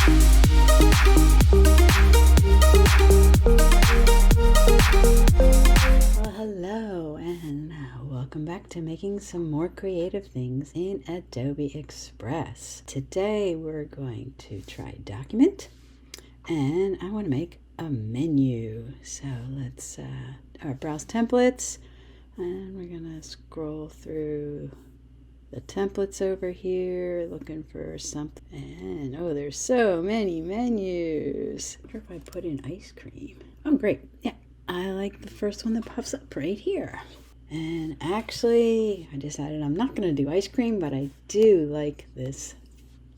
Well, hello and welcome back to making some more creative things in Adobe Express. Today we're going to try document and I want to make a menu. So let's browse templates and we're going to scroll through the templates over here looking for something. And oh, there's so many menus. I wonder if I put in ice cream. Oh, great. Yeah. I like the first one that pops up right here. And actually, I decided I'm not going to do ice cream, but I do like this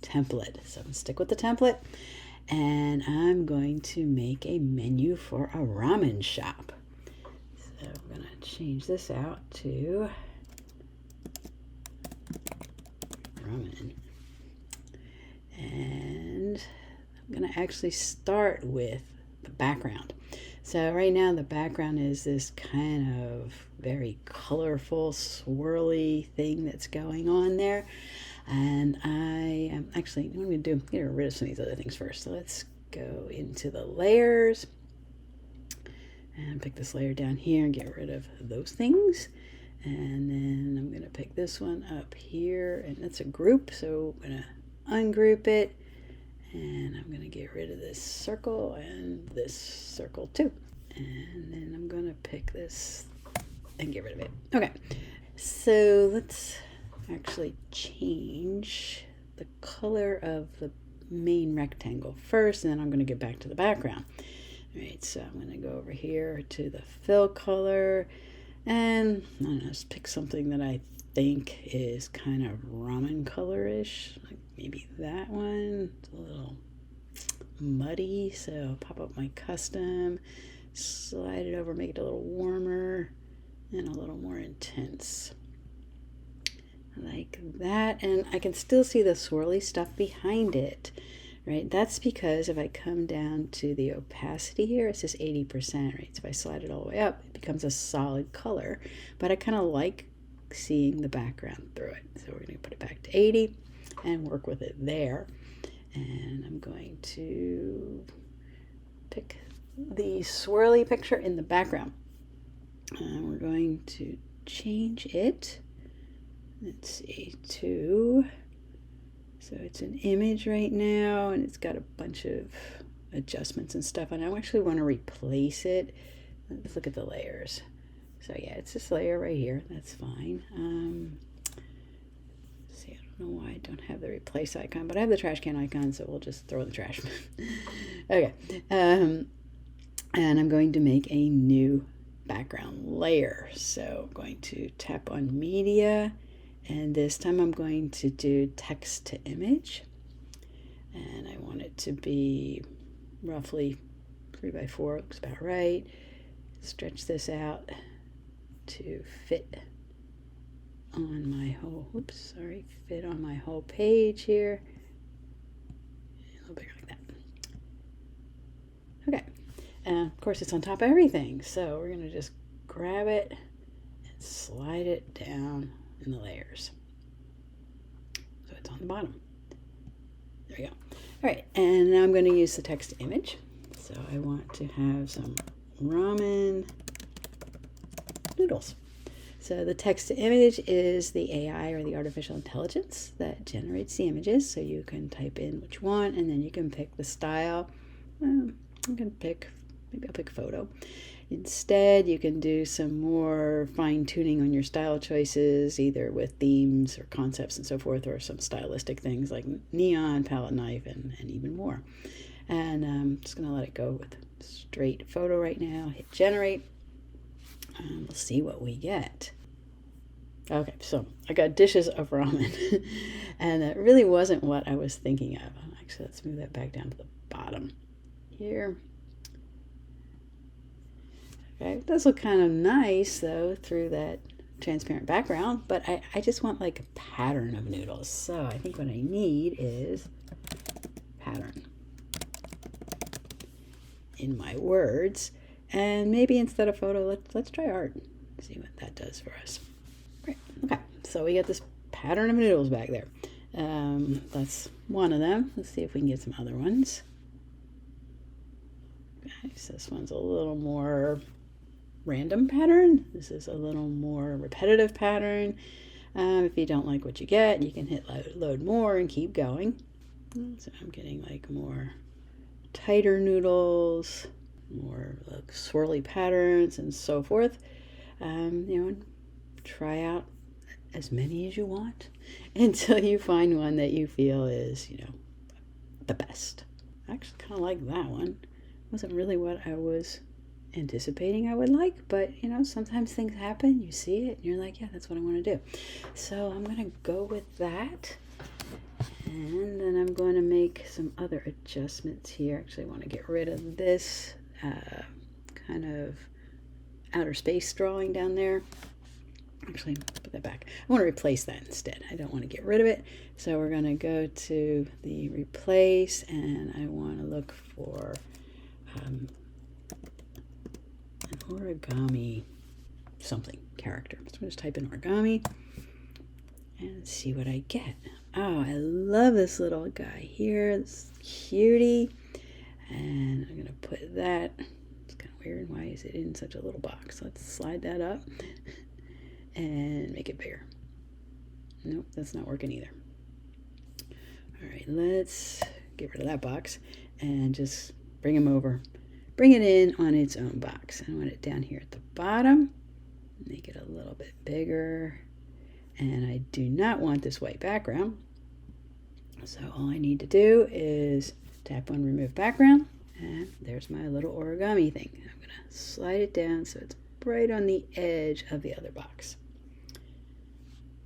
template. So I'm going to stick with the template. And I'm going to make a menu for a ramen shop. So I'm going to change this out to ramen. And I'm going to actually start with the background. So right now the background is this kind of very colorful, swirly thing that's going on there. And I am actually, what I'm going to do, get rid of some of these other things first. So let's go into the layers and pick this layer down here and get rid of those things. And then I'm going to pick this one up here, and that's a group. So I'm going to ungroup it. And I'm going to get rid of this circle and this circle too. And then I'm going to pick this and get rid of it. Okay, so let's actually change the color of the main rectangle first, and then I'm going to get back to the background. All right, so I'm going to go over here to the fill color, and I don't know, just pick something that I think is kind of ramen color-ish, like maybe that one. It's a little muddy, so pop up my custom, slide it over, make it a little warmer and a little more intense, like that. And I can still see the swirly stuff behind it, right? That's because if I come down to the opacity here, it says 80%, right? So if I slide it all the way up, it becomes a solid color, but I kind of like seeing the background through it. So we're going to put it back to 80 and work with it there. And I'm going to pick the swirly picture in the background. And we're going to change it. Let's see, to, so it's an image right now and it's got a bunch of adjustments and stuff. And I actually want to replace it. Let's look at the layers. So yeah, it's this layer right here. That's fine. See, I don't know why I don't have the replace icon, but I have the trash can icon, so we'll just throw in the trash. Okay. And I'm going to make a new background layer. So I'm going to tap on media, and this time I'm going to do text to image. And I want it to be roughly 3x4, looks about right. Stretch this out to fit on my whole, fit on my whole page here. A little bigger like that. Okay, and of course it's on top of everything, so we're going to just grab it and slide it down in the layers. So it's on the bottom. There we go. All right, and now I'm going to use the text image. So I want to have some ramen noodles. So the text to image is the AI, or the artificial intelligence, that generates the images. So you can type in what you want, and then you can pick the style. I'm going to pick, maybe I'll pick photo. Instead, you can do some more fine tuning on your style choices, either with themes or concepts and so forth, or some stylistic things like neon, palette knife, and even more. And I'm just going to let it go with straight photo right now. Hit generate. We'll see what we get. Okay, so I got dishes of ramen, and that really wasn't what I was thinking of. Actually, let's move that back down to the bottom here. Okay, it does look kind of nice though through that transparent background, but I just want like a pattern of noodles. So I think what I need is pattern in my words. And maybe instead of photo, let's try art. See what that does for us. Great. Okay, so we got this pattern of noodles back there. That's one of them. Let's see if we can get some other ones. Okay, so this one's a little more random pattern. This is a little more repetitive pattern. If you don't like what you get, you can hit load more and keep going. So I'm getting like more tighter noodles, more like swirly patterns and so forth. You know, try out as many as you want until you find one that you feel is, you know, the best. I actually kind of like that one. Wasn't really what I was anticipating I would like, but you know, sometimes things happen, you see it and you're like, yeah, that's what I want to do. So I'm gonna go with that, and then I'm going to make some other adjustments here. Actually, I want to get rid of this kind of outer space drawing down there. Actually, put that back. I want to replace that instead. I don't want to get rid of it. So we're going to go to the replace, and I want to look for an origami something character. So I'm going to just type in origami and see what I get. Oh, I love this little guy here. This cutie. And I'm going to put that. It's kind of weird. Why is it in such a little box? Let's slide that up and make it bigger. Nope, that's not working either. All right, let's get rid of that box and just bring him over. Bring it in on its own box. I want it down here at the bottom. Make it a little bit bigger. And I do not want this white background. So all I need to do is tap on remove background. And there's my little origami thing. I'm going to slide it down so it's right on the edge of the other box.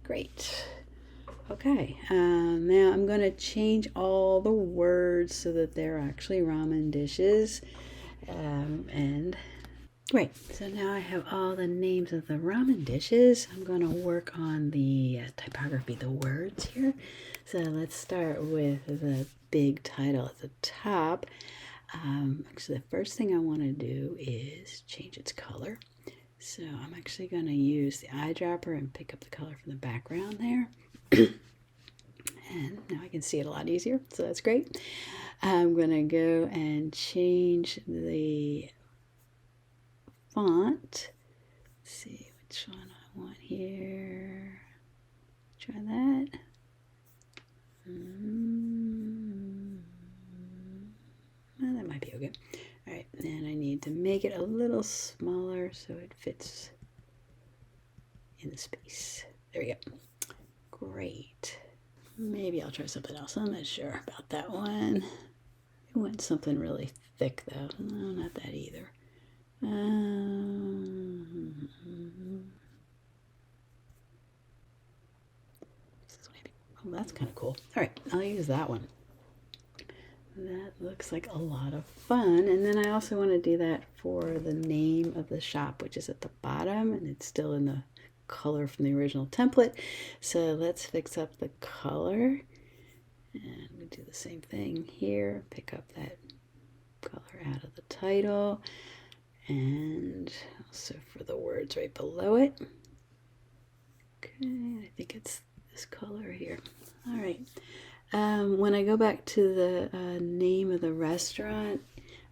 Great. Okay, now I'm going to change all the words so that they're actually ramen dishes. And great, so now I have all the names of the ramen dishes. I'm going to work on the typography, the words here. So let's start with the big title at the top. Actually, the first thing I want to do is change its color. So I'm actually going to use the eyedropper and pick up the color from the background there. And now I can see it a lot easier, so that's great. I'm going to go and change the font. Let's see which one I want here. Try that. Well, that might be okay. All right, and I need to make it a little smaller so it fits in the space. There we go. Great. Maybe I'll try something else. I'm not sure about that one. I want something really thick though. No, not that either. Oh, that's kind of cool. All right, I'll use that one. That looks like a lot of fun. And then I also want to do that for the name of the shop, which is at the bottom, and it's still in the color from the original template. So let's fix up the color. And we do the same thing here. Pick up that color out of the title. And also for the words right below it. Okay, I think it's this color here. All right. When I go back to the name of the restaurant,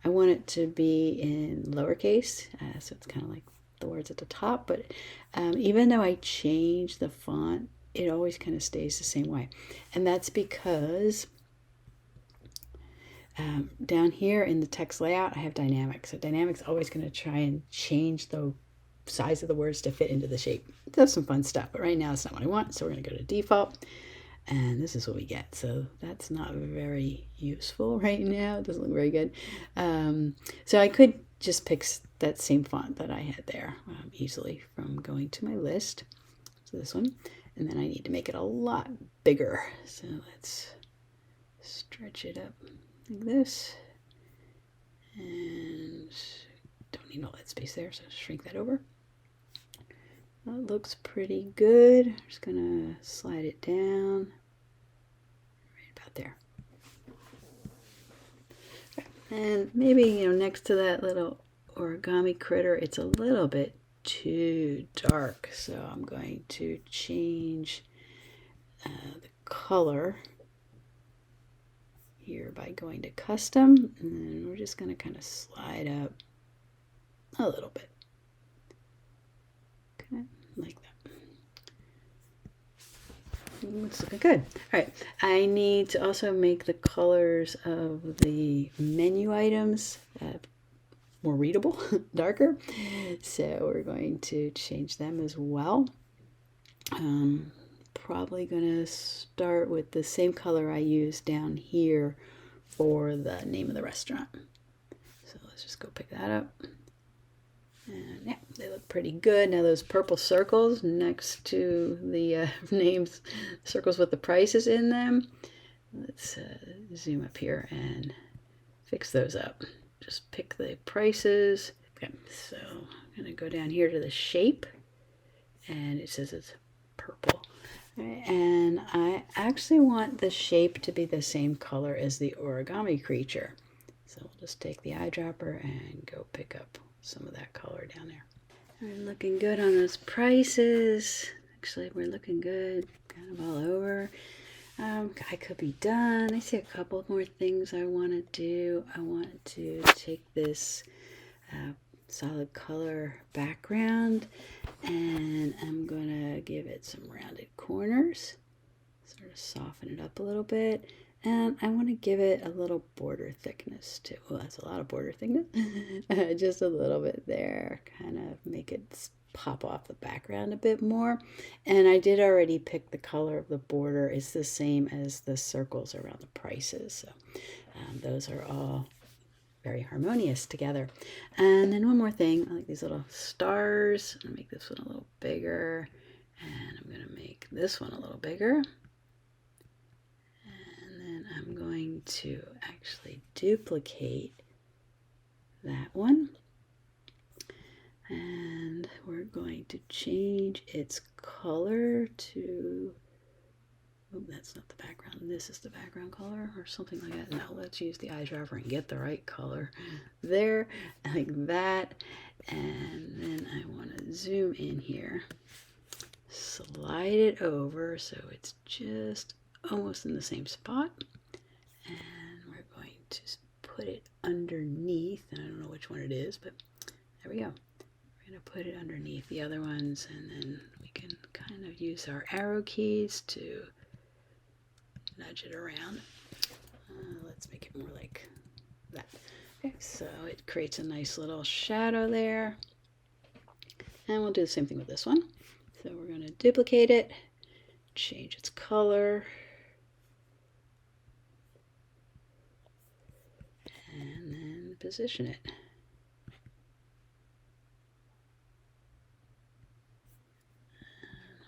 I want it to be in lowercase, so it's kind of like the words at the top, but even though I change the font, it always kind of stays the same way. And that's because down here in the text layout, I have dynamic. So dynamic's always going to try and change the size of the words to fit into the shape. It does some fun stuff, but right now it's not what I want, so we're going to go to default. And this is what we get. So that's not very useful right now. It doesn't look very good. So I could just pick that same font that I had there easily from going to my list. So this one. And then I need to make it a lot bigger. So let's stretch it up like this. And don't need all that space there, so shrink that over. That looks pretty good. I'm just gonna slide it down right about there. And maybe, you know, next to that little origami critter, it's a little bit too dark. So I'm going to change the color here by going to custom, and then we're just going to kind of slide up a little bit. Okay, like that. It's looking good. All right, I need to also make the colors of the menu items more readable, darker. So we're going to change them as well. Probably going to start with the same color I used down here for the name of the restaurant. So let's just go pick that up. And yeah, they look pretty good. Now those purple circles next to the names, circles with the prices in them. Let's zoom up here and fix those up. Just pick the prices. Okay, so I'm going to go down here to the shape, and it says it's purple. Right, and I actually want the shape to be the same color as the origami creature. So we'll just take the eyedropper and go pick up some of that color down there. We're looking good on those prices. Actually, we're looking good kind of all over. I could be done. I see a couple more things I want to do. I want to take this solid color background, and I'm gonna give it some rounded corners, sort of soften it up a little bit, and I want to give it a little border thickness too. Well, that's a lot of border thickness. Just a little bit there, kind of make it pop off the background a bit more. And I did already pick the color of the border. It's the same as the circles around the prices, so those are all very harmonious together. And then one more thing, I like these little stars. I'm gonna make this one a little bigger, and I'm gonna make this one a little bigger. And then I'm going to actually duplicate that one. And we're going to change its color to, oh, that's not the background, this is the background color or something like that. No, let's use the eyedropper and get the right color there, like that. And then I want to zoom in here, slide it over so it's just almost in the same spot. And we're going to put it underneath, and I don't know which one it is, but there we go. We're going to put it underneath the other ones, and then we can kind of use our arrow keys to nudge it around. Let's make it more like that. Okay, so it creates a nice little shadow there. And we'll do the same thing with this one. So we're going to duplicate it, change its color, and then position it. And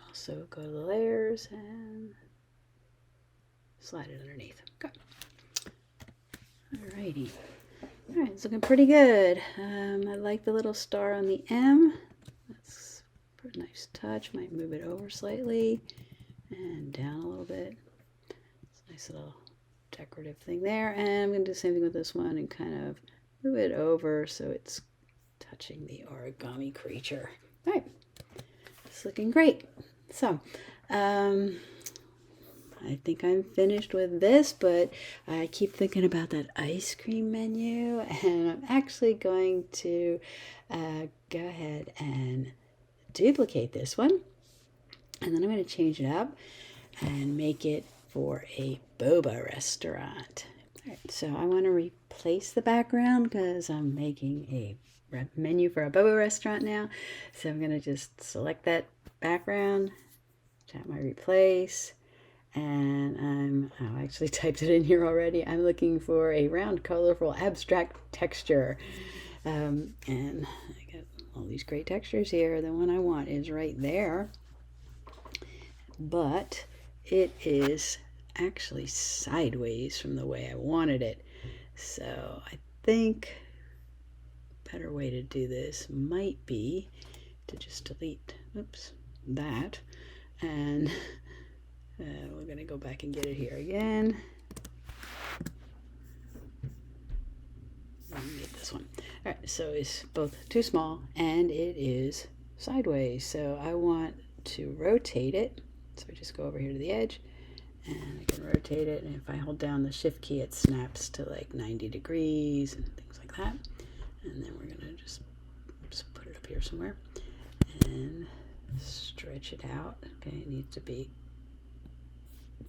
also go to the layers and slide it underneath. Okay. Alrighty. Alright, it's looking pretty good. I like the little star on the M. That's a pretty nice touch. Might move it over slightly and down a little bit. It's a nice little decorative thing there. And I'm going to do the same thing with this one and kind of move it over so it's touching the origami creature. Alright, it's looking great. So, I think I'm finished with this, but I keep thinking about that ice cream menu, and I'm actually going to go ahead and duplicate this one, and then I'm going to change it up and make it for a boba restaurant. All right, so I want to replace the background because I'm making a menu for a boba restaurant now. So I'm going to just select that background, tap my replace, and I actually typed it in here already. I'm looking for a round, colorful, abstract texture. And I got all these great textures here. The one I want is right there. But it is actually sideways from the way I wanted it. So I think a better way to do this might be to just delete, that. And we're going to go back and get it here again. Get this one. All right, so it's both too small and it is sideways. So I want to rotate it. So I just go over here to the edge And I can rotate it, and if I hold down the shift key, it snaps to like 90 degrees and things like that. And then we're gonna just put it up here somewhere and stretch it out. Okay, it needs to be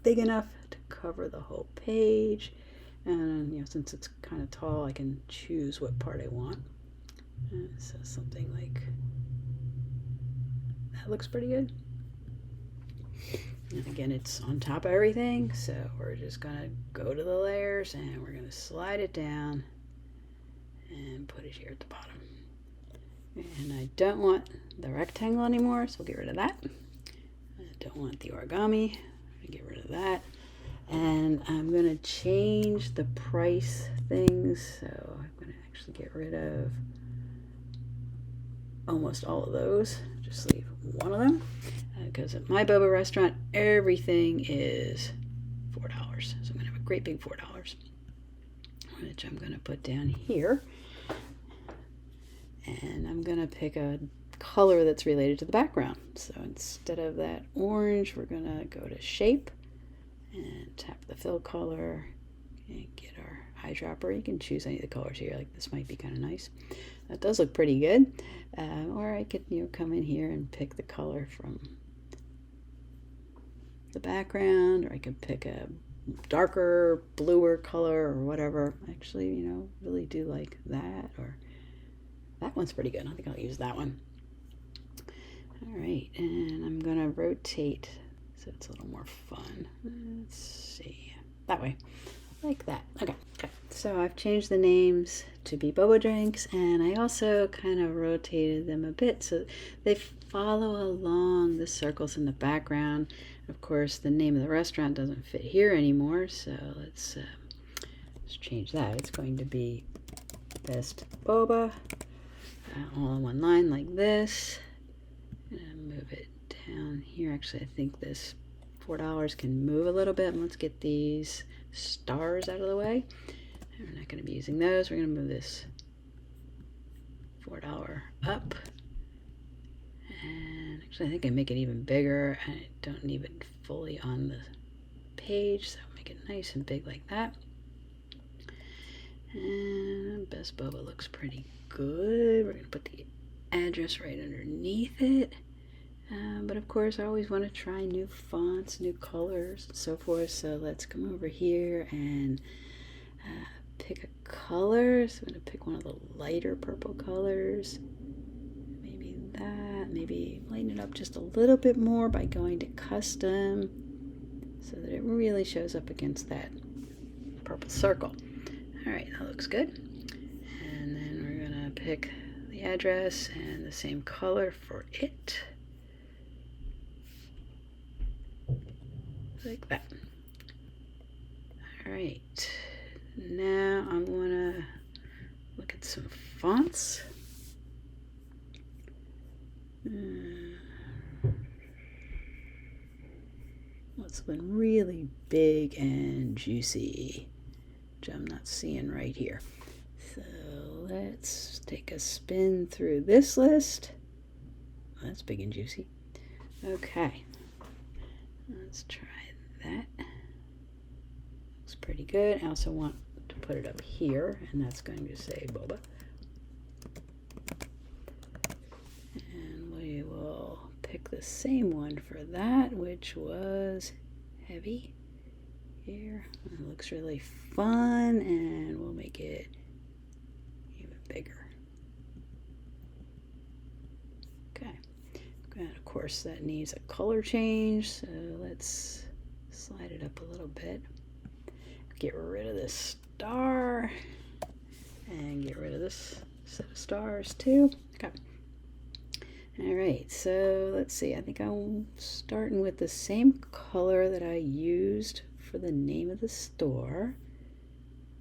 big enough to cover the whole page. And you know, since it's kind of tall, I can choose what part I want. So something like that looks pretty good. And again, it's on top of everything, so we're just gonna go to the layers and we're gonna slide it down and put it here at the bottom. And I don't want the rectangle anymore, so we'll get rid of that. I don't want the origami, I'll get rid of that. And I'm gonna change the price things, so I'm gonna actually get rid of almost all of those, just leave one of them, because at my boba restaurant everything is $4, so I'm gonna have a great big $4, which I'm gonna put down here. And I'm gonna pick a color that's related to the background, so instead of that orange, we're gonna go to shape and tap the fill color and get our eyedropper. You can choose any of the colors here, like this might be kind of nice. That does look pretty good. Or I could, you know, come in here and pick the color from the background, or I could pick a darker, bluer color or whatever. Actually, you know, really do like that, or that one's pretty good. I think I'll use that one. All right, and I'm gonna rotate so it's a little more fun. Let's see, that way, like that. Okay, so I've changed the names to be boba drinks, and I also kind of rotated them a bit so they follow along the circles in the background. Of course, the name of the restaurant doesn't fit here anymore, so let's change that. It's going to be Best Boba, all in one line like this. And move it down here. Actually, I think this $4 can move a little bit. And let's get these stars out of the way. We're not going to be using those. We're going to move this $4 up. And actually, I think I make it even bigger. I don't leave it fully on the page, so make it nice and big like that. And Best Boba looks pretty good. We're going to put the address right underneath it. But of course, I always want to try new fonts, new colors, and so forth. So let's come over here and pick a color. So I'm going to pick one of the lighter purple colors. Maybe that. Maybe lighten it up just a little bit more by going to custom so that it really shows up against that purple circle. All right, that looks good. And then we're going to pick the address and the same color for it. Like that. All right, now I'm gonna look at some fonts. What's one really big and juicy, which I'm not seeing right here. So let's take a spin through this list. That's big and juicy. Okay, let's try that. Looks pretty good. I also want to put it up here, and that's going to say boba. And we will pick the same one for that, which was heavy here. It looks really fun, and we'll make it even bigger. Okay. And of course, that needs a color change, so let's slide it up a little bit. Get rid of this star and get rid of this set of stars too. Okay. All right, so let's see. I think I'm starting with the same color that I used for the name of the store.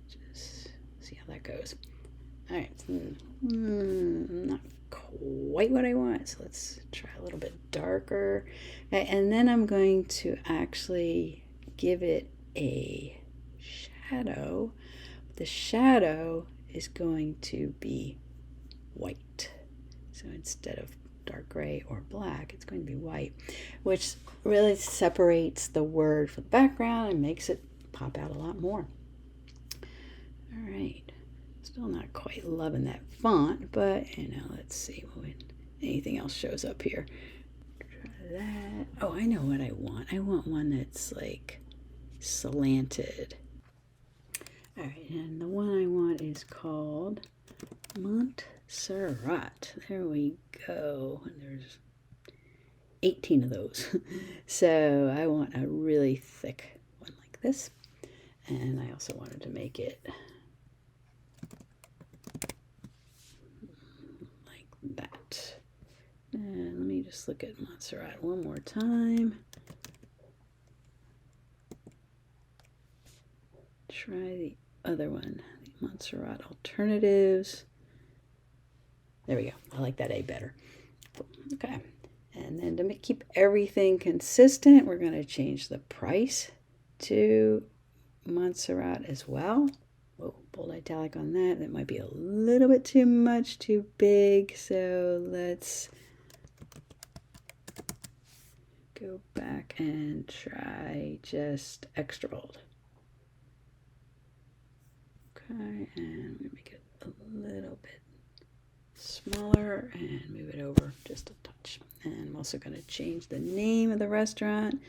Just see how that goes. All right, not quite what I want, so let's try a little bit darker. Okay, and then I'm going to actually give it a shadow. The shadow is going to be white. So instead of dark gray or black. It's going to be white, which really separates the word from the background and makes it pop out a lot more. All right, still not quite loving that font, but you know, let's see when anything else shows up here. Try that. Oh, I know what I want. I want one that's like slanted. All right, and the one I want is called Montserrat. There we go. And there's 18 of those. So I want a really thick one like this. And I also wanted to make it like that. And let me just look at Montserrat one more time. Try the other one, the Montserrat Alternatives. There we go. I like that A better. Okay. And then to keep everything consistent, we're going to change the price to Montserrat as well. Whoa, bold italic on that. That might be a little bit too much, too big. So let's go back and try just extra bold. Okay, and we make it a little bit smaller and move it over just a touch. And I'm also going to change the name of the restaurant.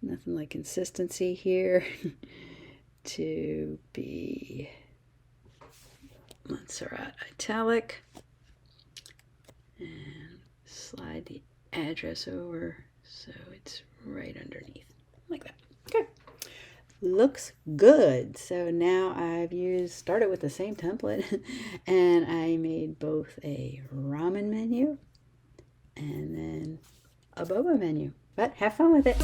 Nothing like consistency here. To be Montserrat Italic. And slide the address over so it's right underneath. Like that. Okay. Looks good. So now I've started with the same template and I made both a ramen menu and then a boba menu. But have fun with it.